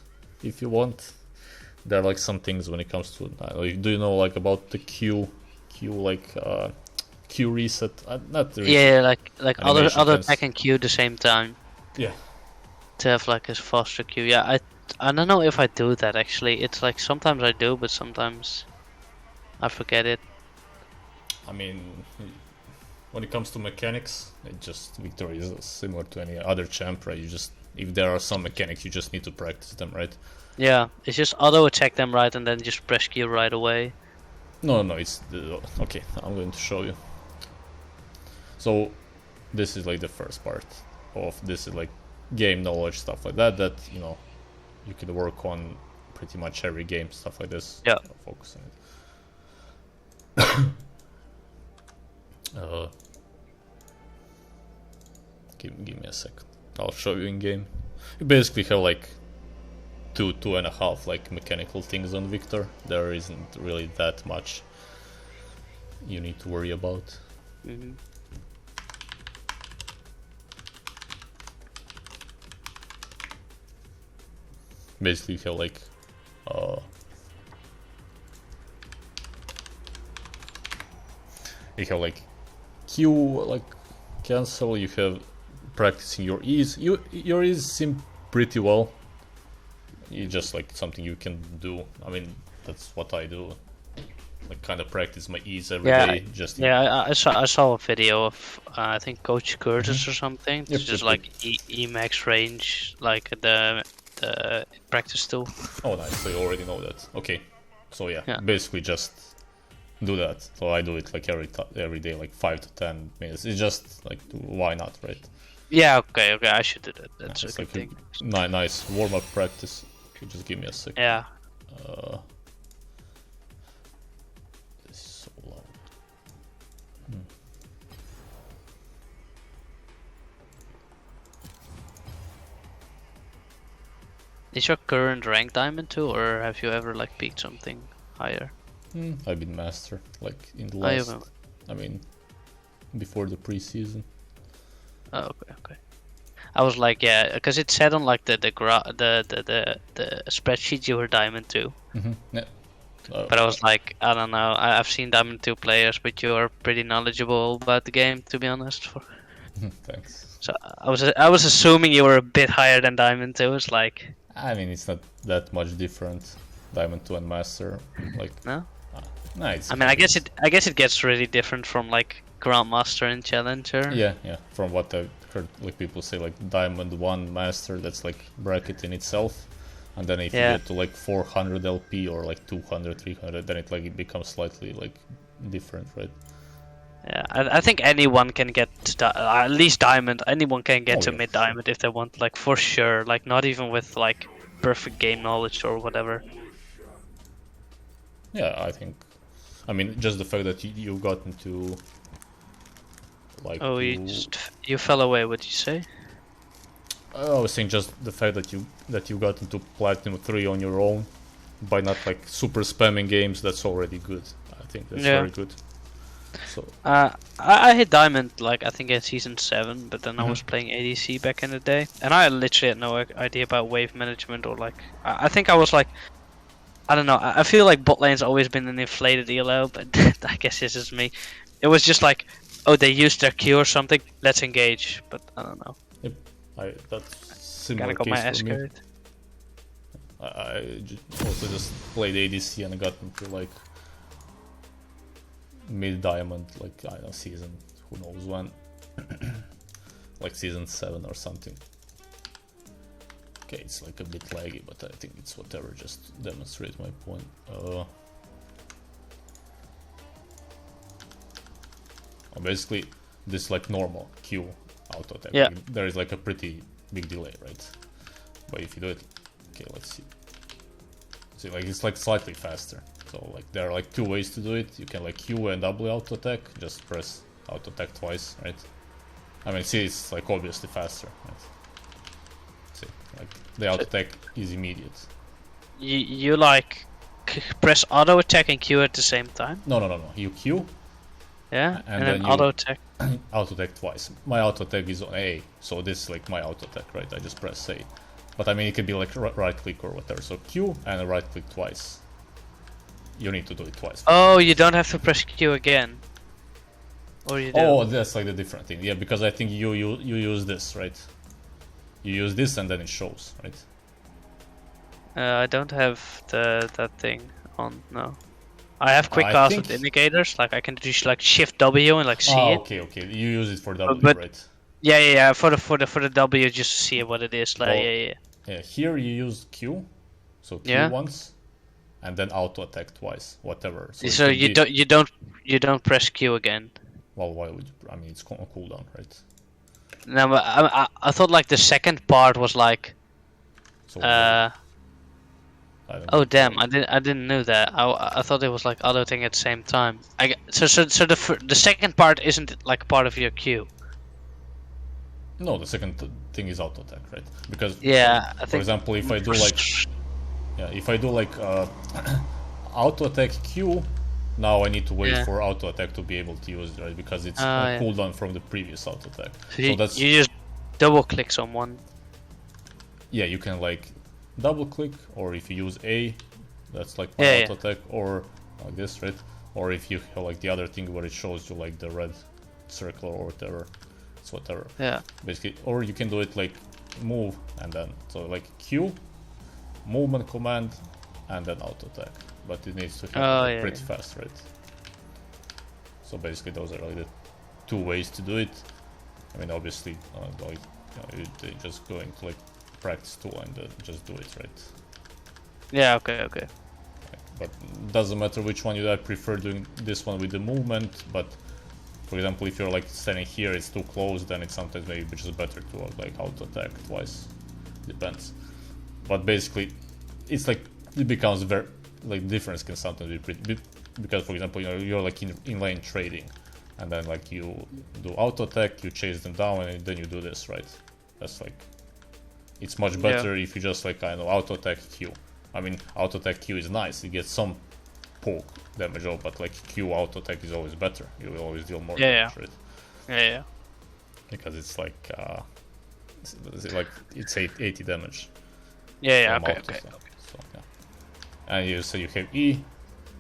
if you want. There are like some things when it comes to. Do you know like about the Q reset? Not the reset. Yeah, like other Animation tech and Q at the same time Yeah. to have like a faster Q. Yeah, I don't know if I do that actually. It's like sometimes I do, but sometimes I forget it. I mean, when it comes to mechanics, Viktor is similar to any other champ, right? If there are some mechanics, you just need to practice them, right? Yeah, it's just auto attack them right and then just press Q right away. No, okay. I'm going to show you. So, this is like the first part of this is like game knowledge stuff like that. That you can work on pretty much every game, stuff like this. Yeah. I'll focus on it. Give me a second. I'll show you in game. You basically have like two and a half like mechanical things on Viktor. There isn't really that much you need to worry about. Mm-hmm. Basically, you have like Q like cancel. You have practicing your E's. Your E's seem pretty well. It's just like something you can do. I mean, that's what I do. Like kind of practice my E's every day. I saw a video of I think Coach Curtis or something. It's just like E max range, like the practice tool. Oh, nice. So you already know that. Okay. So yeah. Basically just do that. So I do it like every day, like 5 to 10 minutes. It's just like why not, right? Yeah. Okay. I should do that. That's a good thing. Nice warm up practice. Okay, just give me a second. Yeah. This is so loud. Is your current rank Diamond 2, or have you ever like peaked something higher? I've been master like in the last. I mean, before the preseason. Oh, okay. I was like, yeah, because it said on like the spreadsheet you were Diamond 2. Mm-hmm. Yeah. But I was like, I don't know. I've seen Diamond 2 players, but you are pretty knowledgeable about the game, to be honest. Thanks. So I was assuming you were a bit higher than Diamond 2. It's like. I mean, it's not that much different, Diamond 2 and Master. Like no. No, it's. I mean, I guess it gets really different from like Grandmaster and Challenger. Yeah. From what I've heard, like people say, like Diamond 1 Master, that's like bracket in itself, and then if you get to like 400 LP or like 200, 300, then it becomes slightly like different, right? Yeah, I think anyone can get to at least Diamond. Anyone can get to mid Diamond if they want, like for sure. Like not even with like perfect game knowledge or whatever. Yeah, I think. I mean, just the fact that you got into like. Oh, you fell away. What'd you say? I was saying just the fact that you got into Platinum 3 on your own by not like super spamming games. That's already good. I think that's very good. So I hit Diamond like I think at season 7, but then I was playing ADC back in the day, and I literally had no idea about wave management or like I think I was like I don't know. I feel like bot lane's always been an inflated elo, but I guess this is me. It was just like, oh, they used their Q or something. Let's engage, but I don't know. Yep, that's similar got my case ass for me. carried. I also just played ADC and got into like mid diamond, like I don't know, season who knows when, like season 7 or something. Okay, it's like a bit laggy, but I think it's whatever. Just demonstrate my point. Basically, this like normal Q auto attack. Yeah. There is like a pretty big delay, right? But if you do it, okay, let's see. See, like it's like slightly faster. So like there are like 2 ways to do it. You can like Q and W auto attack. Just press auto attack twice, right? I mean, see, it's like obviously faster. Right? See, like the auto attack is immediate. You like press auto attack and Q at the same time? No. You Q, Yeah, And and then then you- auto attack. auto attack twice. My auto attack is on A, so this is like my auto attack, right? I just press A. But I mean, it could be like right click or whatever. So Q and right click twice. You need to do it twice. Oh, you don't have to press Q again. Or you do. Oh, that's like the different thing. Yeah, because I think you use this, right? You use this and then it shows, right? I don't have that thing on. No. I have quick I cast think- with indicators. Like I can just like shift W and like see Oh, it. okay. You use it for W, but- right? Yeah. For the W, just to see what it is. Like Well, yeah. Yeah, here you use Q, so Q Yeah. once, and then auto attack twice, whatever. it So could you be- don't press Q again. Well, why would you? I mean, it's on cooldown, right? No, but I thought like the second part was like. So I don't Oh know. damn! I didn't know that. I thought it was like auto thing at the same time. So the second part isn't like part of your queue. No, the second thing is auto attack, right? Because Yeah, I for think. example, if I do like auto attack Q, now I need to wait Yeah. for auto attack to be able to use it, right? Because it's Ah, on yeah. cooldown from the previous auto attack. So you, that's you just double click someone. yeah, you can like double click, or if you use A, that's like my Yeah, auto attack, or like this, right? Or if you have like the other thing where it shows you like the red circle or whatever, it's whatever. Yeah. Basically, or you can do it like move and then so like Q, movement command, and then auto attack. But it needs to happen Oh, like, yeah, pretty yeah. fast, right? So basically, those are like the two ways to do it. I mean, obviously, like they just go into like practice tool and just do it, right? Yeah. Okay. But doesn't matter which one you do. I prefer doing this one with the movement. But for example, if you're like standing here, it's too close, then it's sometimes maybe just better to like auto attack twice. Depends. But basically, it's like it becomes very like difference can sometimes be pretty because for example, you're like in lane trading, and then like you do auto attack, you chase them down, and then you do this, right? That's like it's much better if you just like auto attack Q. I mean, auto attack Q is nice; it gets some poke damage off, but like Q auto attack is always better. You will always deal more damage, right? Yeah. Because it's like it's 80 damage. Yeah. from Okay. auto attack. So, yeah. And you say you have E,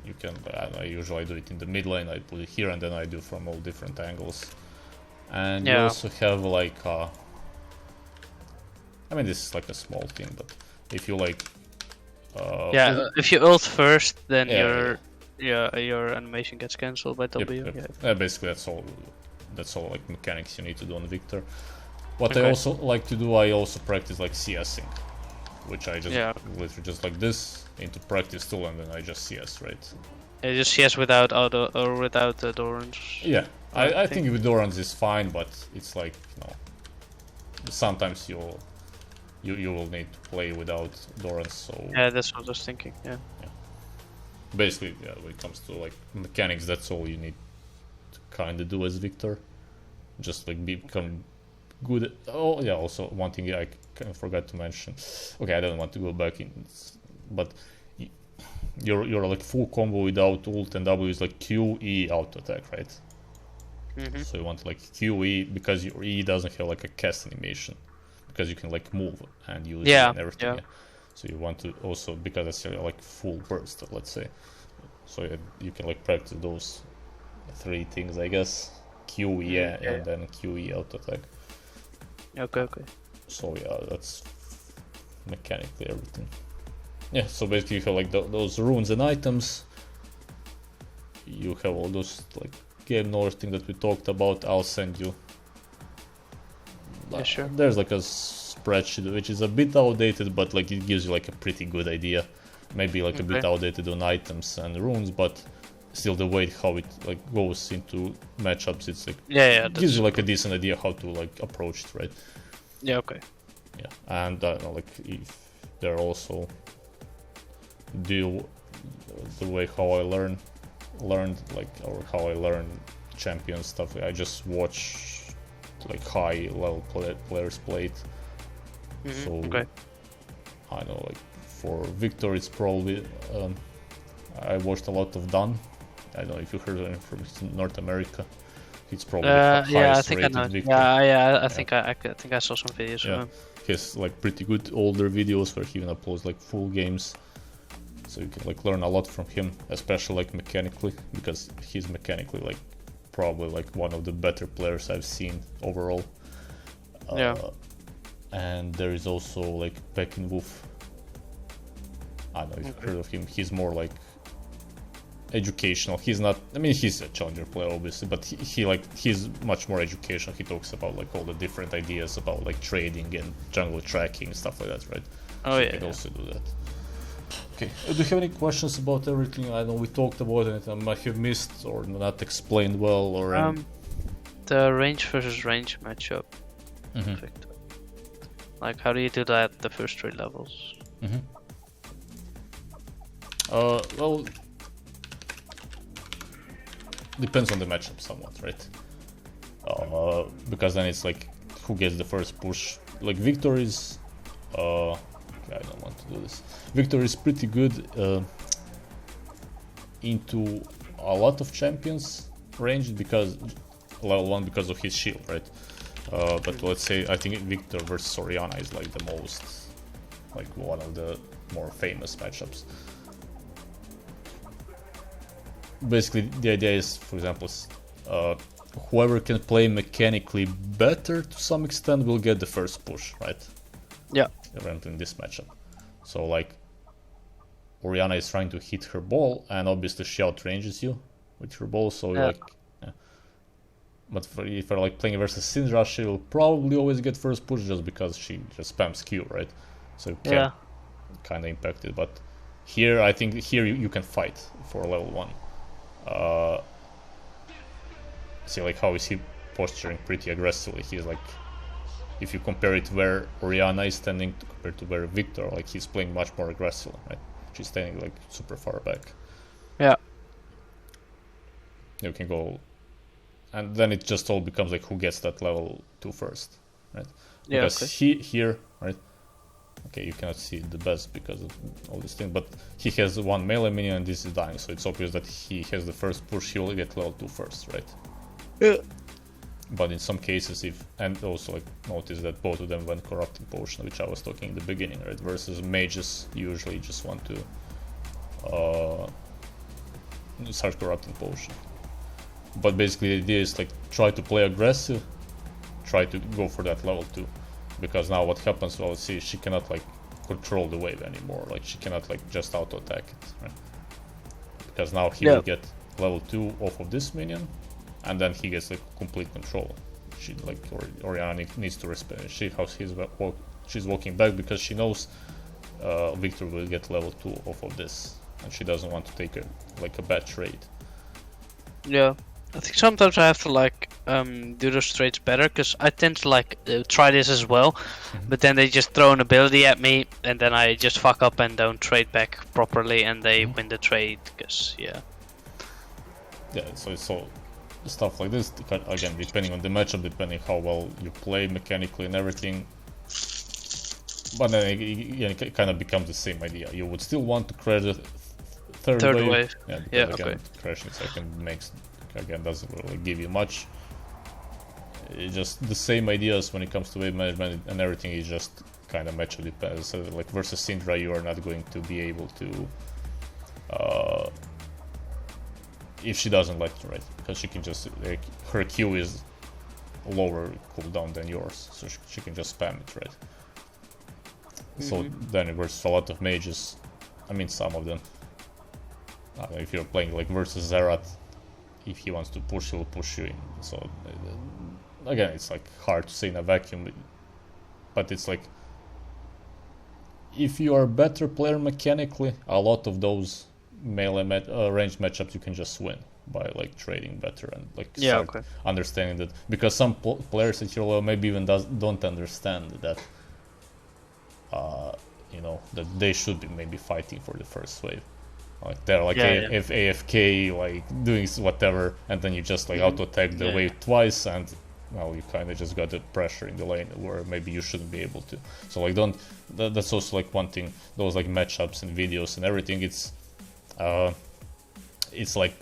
you can. I usually do it in the mid lane. I put it here, and then I do from all different angles. And you Yeah. also have like. I mean, this is like a small thing, but if you like. If you ult first, then Yeah, your animation gets cancelled by W. Yep. Yeah. Yeah, basically, that's all. That's all like mechanics you need to do on Viktor. What I Okay. also like to do, I also practice like CSing, which I just Yeah. literally just like this into practice tool, and then I just CS, right? Yeah, just CS without auto or without the Dorans. Yeah, I I think with Dorans is fine, but it's like sometimes you will need to play without Dorans. So Yeah, that's what I was thinking. Yeah. basically, yeah, when it comes to like mechanics, that's all you need to kind of do as Viktor. Just like become good. Oh yeah, also one thing I kind of forgot to mention. Okay, I don't want to go back in, but you're like full combo without ult and W is like QE auto attack, right? Mm-hmm. So you want like QE because your E doesn't have like a cast animation because you can like move and use it and everything. Yeah. So you want to also because it's like full burst, let's say. So you can like practice those three things, I guess. QE and then QE auto attack. Okay. So yeah, that's mechanically everything. Yeah, so basically you have like those runes and items. You have all those like game knowledge thing that we talked about. I'll send you. Yeah, sure. There's like a spreadsheet which is a bit outdated, but like it gives you like a pretty good idea. Maybe like a bit Okay. outdated on items and runes, but still the way how it like goes into matchups, it's like Yeah. gives you like a decent idea how to like approach it, right? Yeah. Okay. Yeah, and like if they're also deal the way how I learned like or how I learn champion stuff. I just watch like high level players play it. Mhm, So okay. I know like for Viktor it's probably I watched a lot of Dan I don't know if you heard of him from North America. He's probably Yeah, I highest think I rated know. Viktor. I think I think I saw some videos of him. He has like pretty good older videos where he even uploads like full games, so you can like learn a lot from him, especially like mechanically, because he's mechanically like probably like one of the better players I've seen overall. And there is also like Pekin Wolf. I don't know if you've heard of him. He's more like educational. He's not, I mean, he's a challenger player obviously, but he's much more educational. He talks about like all the different ideas about like trading and jungle tracking and stuff like that, right? Oh so yeah. You can also do that. Okay, do you have any questions about everything? I know we talked about it. I might have missed or not explained well, or the range versus range matchup. Viktor. Like, how do you do that? The first 3 levels. Well, depends on the matchup somewhat, right? Because then it's like who gets the first push. Like Viktor is, I don't want to do this. Viktor is pretty good into a lot of champions ranged because level 1 because of his shield, right? But let's say I think Viktor versus Orianna is like the most, like one of the more famous matchups. Basically, the idea is, for example, whoever can play mechanically better to some extent will get the first push, right? Yeah. In this matchup. So like, Orianna is trying to hit her ball, and obviously she outranges you with her ball. So like, but if you're like playing versus Syndra, she will probably always get first push just because she just spams Q, right? So you can kind of impact it. But here, I think here you can fight for level 1. See like how is he posturing pretty aggressively. He's like, if you compare it where Orianna is standing compared to where Viktor, like he's playing much more aggressively, right? She's standing like super far back. Yeah. You can go, and then it just all becomes like who gets that level 2 first, right? Yeah. Because here, right? Okay, you cannot see the best because of all these things, but he has 1 melee minion and this is dying, so it's obvious that he has the first push, he will get level 2 first, right? Yeah. But in some cases, and also like notice that both of them went corrupting potion, which I was talking in the beginning, right? Versus mages usually just want to start corrupting potion. But basically the idea is like try to play aggressive, try to go for that level 2. Because now what happens, well, see, she cannot like control the wave anymore. Like she cannot like just auto attack it, right? Because now he will get level 2 off of this minion, and then he gets like complete control. She like Orianna needs to respect. She's walking back because she knows Viktor will get level 2 off of this, and she doesn't want to take a bad trade. Yeah. I think sometimes I have to like do those trades better because I tend to like try this as well, but then they just throw an ability at me and then I just fuck up and don't trade back properly and they win the trade because so it's all stuff like this, again depending on the matchup, depending how well you play mechanically and everything. But then it kind of becomes the same idea. You would still want to crash the third wave. Again, crashing second doesn't really give you much. It's just the same ideas when it comes to wave management and everything is just kind of matchup depends. So like versus Syndra, you are not going to be able to if she doesn't like to, right? Because she can just like, her Q is lower cooldown than yours, so she can just spam it, right? So then versus a lot of mages, I mean some of them. If you're playing like versus Zerat, if he wants to push, he'll push you in. So again, it's like hard to say in a vacuum, but it's like if you are a better player mechanically, a lot of those melee ranged matchups you can just win by like trading better and like understanding that, because some players at your level maybe even don't understand that that they should be maybe fighting for the first wave. Like they're like AFK, like doing whatever, and then you just like auto attack the wave twice, and well, you kind of just got the pressure in the lane where maybe you shouldn't be able to. So like that's also like one thing. Those like matchups and videos and everything. It's like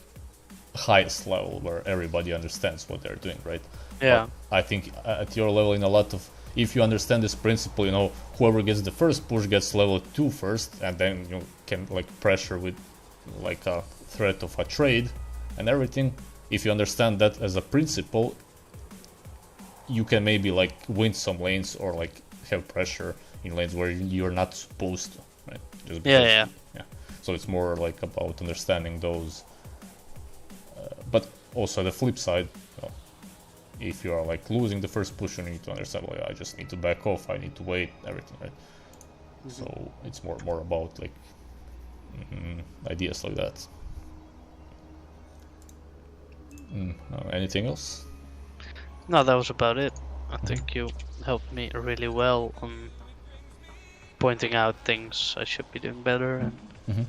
highest level where everybody understands what they're doing, right? Yeah. But I think at your level, in a lot of, if you understand this principle, you know, whoever gets the first push gets level 2 first, and then you can like pressure with like a threat of a trade and everything. If you understand that as a principle, you can maybe like win some lanes or like have pressure in lanes where you're not supposed to, right? Just Yeah. So it's more like about understanding those. But also the flip side, you know, if you are like losing the first push, you need to understand like I just need to back off, I need to wait, everything, right? So it's more about like ideas like that. Anything else? No, that was about it. I think you helped me really well on pointing out things I should be doing better. And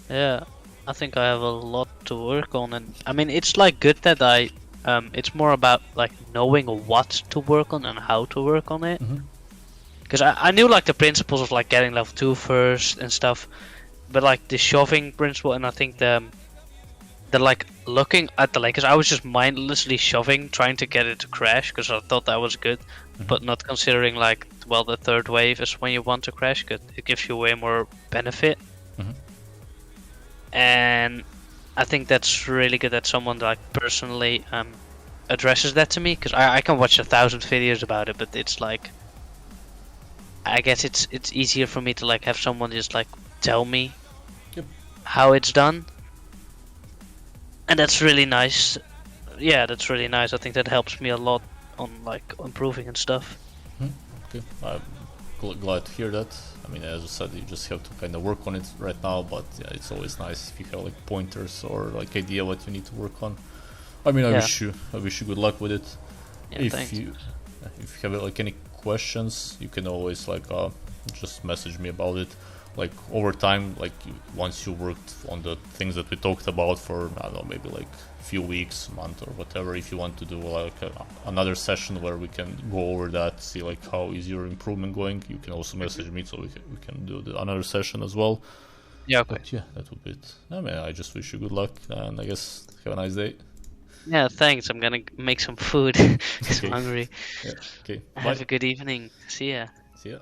yeah, I think I have a lot to work on. And I mean, it's like good that it's more about like knowing what to work on and how to work on it. Because I knew like the principles of like getting level 2 first and stuff, but like the shoving principle, and I think the like looking at the lane, because I was just mindlessly shoving, trying to get it to crash, because I thought that was good, but not considering like, well, the third wave is when you want to crash, because it gives you way more benefit. And I think that's really good that someone like personally addresses that to me, because I can watch 1,000 videos about it, but it's like, I guess it's easier for me to like have someone just like tell me how it's done. And that's really nice. Yeah, that's really nice. I think that helps me a lot on like improving and stuff. Okay, I'm glad to hear that. I mean, as I said, you just have to kind of work on it right now, but yeah, it's always nice if you have like pointers or like idea what you need to work on. I mean, I wish you good luck with it. Yeah, thanks. If you have like any questions, you can always like just message me about it. Like over time, like once you worked on the things that we talked about for, I don't know, maybe like a few weeks, month or whatever, if you want to do like another session where we can go over that, see like how is your improvement going, you can also message me so we can do another session as well. Yeah, okay. But yeah, that would be it. I mean, I just wish you good luck, and I guess have a nice day. Yeah, thanks. I'm gonna make some food because I'm hungry. Yeah, okay. Bye. Have a good evening. See ya. See ya.